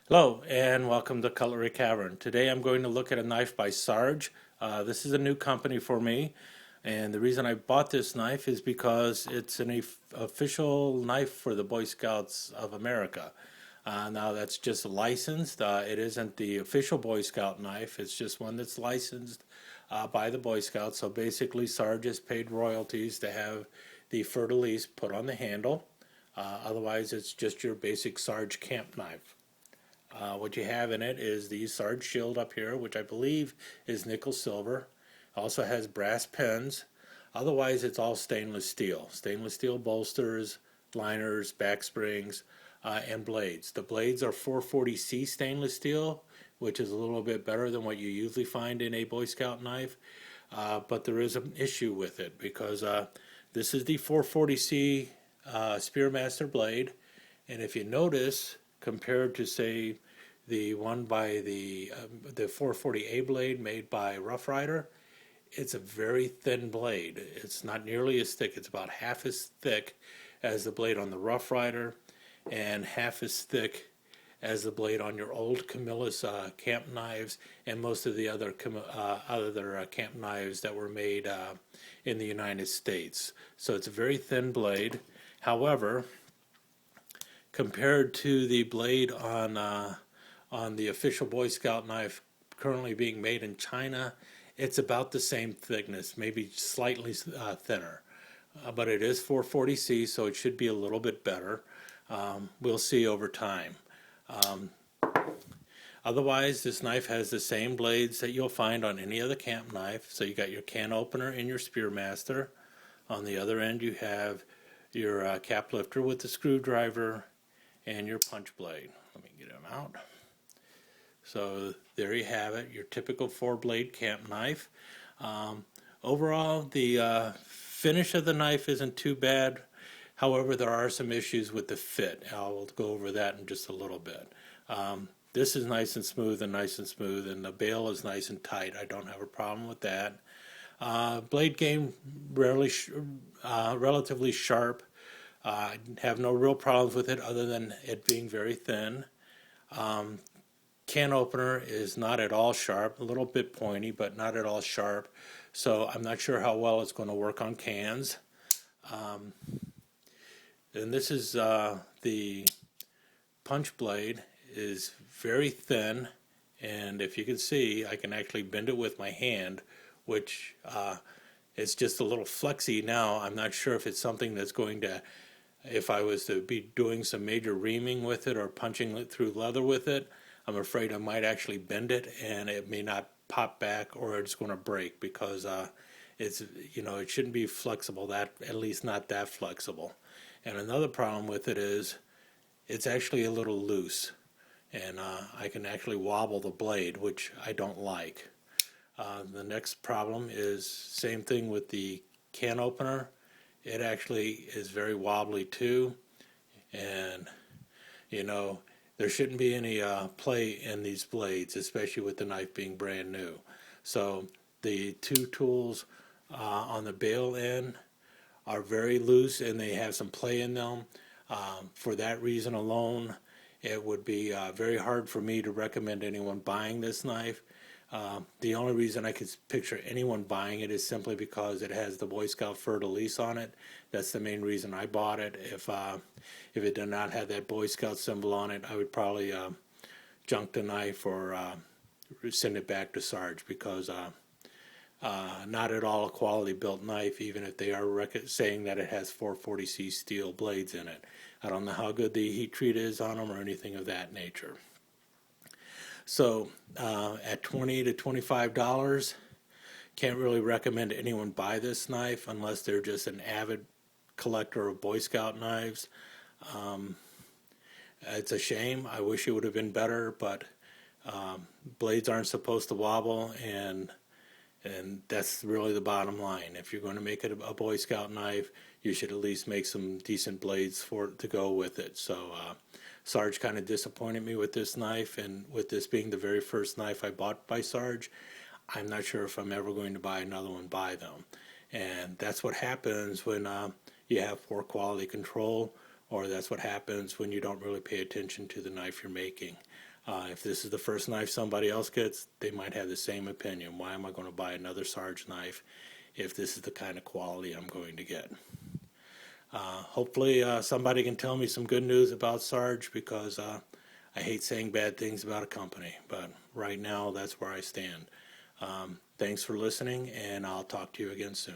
Hello and welcome to Cutlery Cavern. Today I'm going to look at a knife by Sarge. This is a new company for me, and the reason I bought this knife is because it's an official knife for the Boy Scouts of America. Now that's just licensed. It isn't the official Boy Scout knife. It's just one that's licensed by the Boy Scouts. So basically Sarge has paid royalties to have the fleur-de-lis put on the handle. Otherwise it's just your basic Sarge Camp Knife. What you have in it is the Sarge shield up here, which I believe is nickel silver. Also has brass pins. Otherwise, it's all stainless steel. Stainless steel bolsters, liners, back springs, and blades. The blades are 440C stainless steel, which is a little bit better than what you usually find in a Boy Scout knife. But there is an issue with it because this is the 440C Spearmaster blade. And if you notice, compared to say the one by the 440A blade made by Rough Rider, it's a very thin blade. It's not nearly as thick. It's about half as thick as the blade on the Rough Rider and half as thick as the blade on your old Camillus camp knives and most of the other camp knives that were made in the United States. So it's a very thin blade. However, compared to the blade on the official Boy Scout knife currently being made in China, it's about the same thickness, maybe slightly thinner. But it is 440C, so it should be a little bit better. We'll see over time. Otherwise, this knife has the same blades that you'll find on any other camp knife. So you got your can opener and your Spearmaster. On the other end, you have your cap lifter with the screwdriver and your punch blade. Let me get them out. So there you have it, your typical 4-blade camp knife. Overall, the finish of the knife isn't too bad. However, there are some issues with the fit. I'll go over that in just a little bit. This is nice and smooth, and the bail is nice and tight. I don't have a problem with that. Blade game relatively sharp. I have no real problems with it other than it being very thin. Can opener is not at all sharp, a little bit pointy, but not at all sharp. So I'm not sure how well it's going to work on cans. And this is the punch blade is very thin, and if you can see, I can actually bend it with my hand, which it's just a little flexy now. I'm not sure if it's something that's going to, if I was to be doing some major reaming with it or punching it through leather with it, I'm afraid I might actually bend it and it may not pop back, or it's going to break because it's, it shouldn't be flexible, that at least not that flexible. And another problem with it is it's actually a little loose, and I can actually wobble the blade, which I don't like. The next problem is same thing with the can opener. It actually is very wobbly too, and there shouldn't be any play in these blades, especially with the knife being brand new. So the two tools on the bail end are very loose and they have some play in them. For that reason alone, it would be very hard for me to recommend anyone buying this knife. The only reason I could picture anyone buying it is simply because it has the Boy Scout fleur-de-lis on it. That's the main reason I bought it. If it did not have that Boy Scout symbol on it, I would probably junk the knife or send it back to Sarge, because not at all a quality built knife, even if they are saying that it has 440C steel blades in it. I don't know how good the heat treat is on them or anything of that nature. So at $20 to $25, can't really recommend anyone buy this knife unless they're just an avid collector of Boy Scout knives. It's a shame. I wish it would have been better, but blades aren't supposed to wobble, and that's really the bottom line. If you're going to make it a Boy Scout knife, you should at least make some decent blades to go with it. So Sarge kind of disappointed me with this knife, and with this being the very first knife I bought by Sarge, I'm not sure if I'm ever going to buy another one by them. And that's what happens when you have poor quality control, or that's what happens when you don't really pay attention to the knife you're making. If this is the first knife somebody else gets, they might have the same opinion. Why am I going to buy another Sarge knife if this is the kind of quality I'm going to get? Hopefully somebody can tell me some good news about Sarge, because I hate saying bad things about a company, but right now that's where I stand. Thanks for listening, and I'll talk to you again soon.